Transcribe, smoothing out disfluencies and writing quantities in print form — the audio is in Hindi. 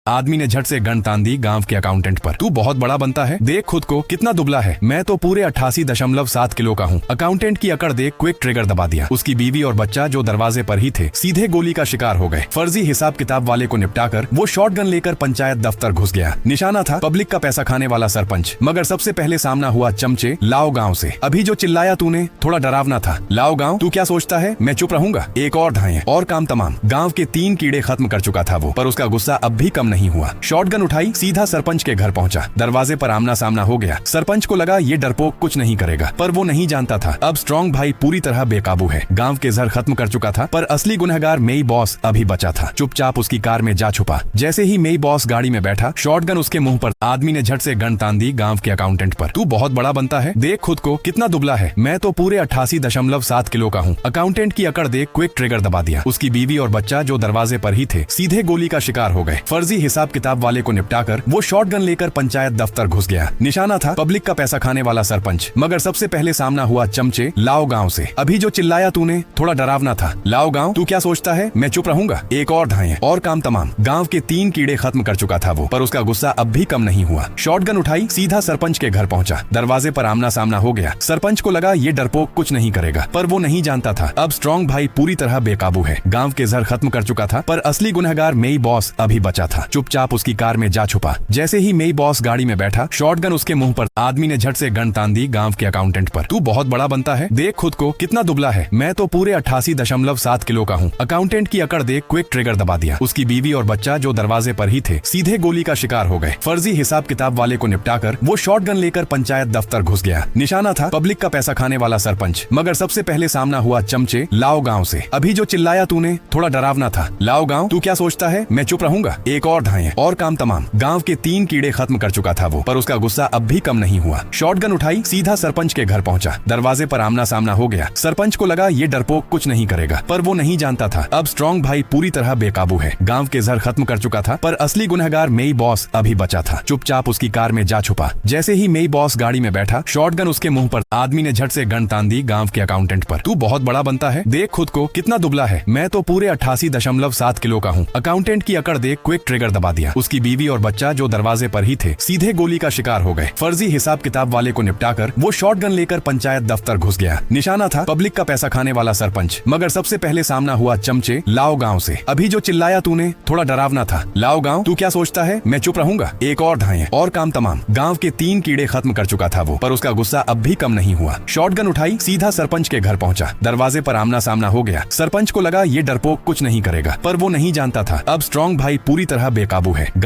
आदमी ने झट से गन तान दी गांव के अकाउंटेंट पर। तू बहुत बड़ा बनता है, देख खुद को कितना दुबला है। मैं तो पूरे 88.7 किलो का हूँ। अकाउंटेंट की अकड़ देख क्विक ट्रिगर दबा दिया। उसकी बीवी और बच्चा जो दरवाजे पर ही थे सीधे गोली का शिकार हो गए। फर्जी हिसाब किताब वाले को निपटाकर वो शॉटगन लेकर पंचायत दफ्तर घुस गया। निशाना था पब्लिक का पैसा खाने वाला सरपंच, मगर सबसे पहले सामना हुआ चमचे लाओ गांव से। अभी जो चिल्लाया तूने थोड़ा डरावना था। लाओ गांव, तू क्या सोचता है मैं चुप रहूंगा? एक और ढाई और काम तमाम। गांव के 3 कीड़े खत्म कर चुका था वो, पर उसका गुस्सा अब भी कम नहीं हुआ। शॉटगन उठाई, सीधा सरपंच के घर पहुंचा। दरवाजे पर आमना सामना हो गया। सरपंच को लगा ये डरपोक कुछ नहीं करेगा, पर वो नहीं जानता था अब स्ट्रॉन्ग भाई पूरी तरह बेकाबू है। गांव के जहर खत्म कर चुका था, पर असली गुनहगार मेई बॉस अभी बचा था। चुपचाप उसकी कार में जा छुपा। जैसे ही मेई बॉस गाड़ी में बैठा, शॉटगन उसके मुंह पर। आदमी ने झट से गन तान दी गांव के अकाउंटेंट पर। तू बहुत बड़ा बनता है, देख खुद को कितना दुबला है। मैं तो पूरे 88.7 किलो का हूँ। अकाउंटेंट की अकड़ देख क्विक ट्रिगर दबा दिया। उसकी बीवी और बच्चा जो दरवाजे पर ही थे सीधे गोली का शिकार हो गए। फर्जी हिसाब किताब वाले को निपटाकर वो शॉटगन लेकर पंचायत दफ्तर घुस गया। निशाना था पब्लिक का पैसा खाने वाला सरपंच, मगर सबसे पहले सामना हुआ चमचे लाओ गांव से। अभी जो चिल्लाया तूने थोड़ा डरावना था। लाओ गांव, तू क्या सोचता है मैं चुप रहूंगा? एक और ढाई और काम तमाम। गांव के 3 कीड़े खत्म कर चुका था वो, पर उसका गुस्सा अब भी कम नहीं हुआ। शॉटगन उठाई, सीधा सरपंच के घर पहुंचा। दरवाजे पर आमना सामना हो गया। सरपंच को लगा ये डरपोक कुछ नहीं करेगा, पर वो नहीं जानता था अब स्ट्रॉन्ग भाई पूरी तरह बेकाबू है। गांव के जहर खत्म कर चुका था, पर असली गुनहगार मेई बॉस अभी बचा था। चुपचाप उसकी कार में जा छुपा। जैसे ही मेई बॉस गाड़ी में बैठा, शॉटगन उसके मुंह पर। आदमी ने झट से गन तान दी गांव के अकाउंटेंट पर। तू बहुत बड़ा बनता है, देख खुद को कितना दुबला है। मैं तो पूरे 88.7 किलो का हूँ। अकाउंटेंट की अकड़ देख क्विक ट्रिगर दबा दिया। उसकी बीवी और बच्चा जो दरवाजे पर ही थे सीधे गोली का शिकार हो गए। फर्जी हिसाब किताब वाले को निपटाकर वो शॉटगन लेकर पंचायत दफ्तर घुस गया। निशाना था पब्लिक का पैसा खाने वाला सरपंच, मगर सबसे पहले सामना हुआ चमचे लाओ गांव से। अभी जो चिल्लाया तूने थोड़ा डरावना था। लाओ गांव, तू क्या सोचता है मैं चुप रहूंगा? एक और ढाई और काम तमाम। गांव के 3 कीड़े खत्म कर चुका था वो, पर उसका गुस्सा अब भी कम नहीं हुआ। शॉटगन उठाई, सीधा सरपंच के घर पहुंचा। दरवाजे पर आमना सामना हो गया। सरपंच को लगा ये डरपोक कुछ नहीं करेगा, पर वो नहीं जानता था अब स्ट्रॉन्ग भाई पूरी तरह बेकाबू है। गांव के जहर खत्म कर चुका था, पर असली गुनहगार मेई बॉस अभी बचा था। चुपचाप उसकी कार में जा छुपा। जैसे ही मेई बॉस गाड़ी में बैठा, शॉटगन उसके मुंह पर। आदमी ने झट से गन तान दी गांव के अकाउंटेंट पर। तू बहुत बड़ा बनता है, देख खुद को कितना दुबला है। मैं तो पूरे 88.7 किलो का हूँ। अकाउंटेंट की अकड़ देख क्विक ट्रिगर दबा दिया। उसकी बीवी और बच्चा जो दरवाजे पर ही थे सीधे गोली का शिकार हो गए। फर्जी हिसाब किताब वाले को निपटाकर वो शॉटगन लेकर पंचायत दफ्तर घुस गया। निशाना था पब्लिक का पैसा खाने वाला सरपंच, मगर सबसे पहले सामना हुआ चमचे लाओ गांव से। अभी जो चिल्लाया तूने थोड़ा डरावना था। लाओ गांव, तू क्या सोचता है मैं चुप रहूंगा? एक और ढाई और काम तमाम। गांव के 3 कीड़े खत्म कर चुका था वो, पर उसका गुस्सा अब भी कम नहीं हुआ। शॉटगन उठाई, सीधा सरपंच के घर पहुंचा। दरवाजे पर आमना सामना हो गया। सरपंच को लगा ये डरपोक कुछ नहीं करेगा, पर वो नहीं जानता था अब स्ट्रॉन्ग भाई पूरी तरह बेकाबू है।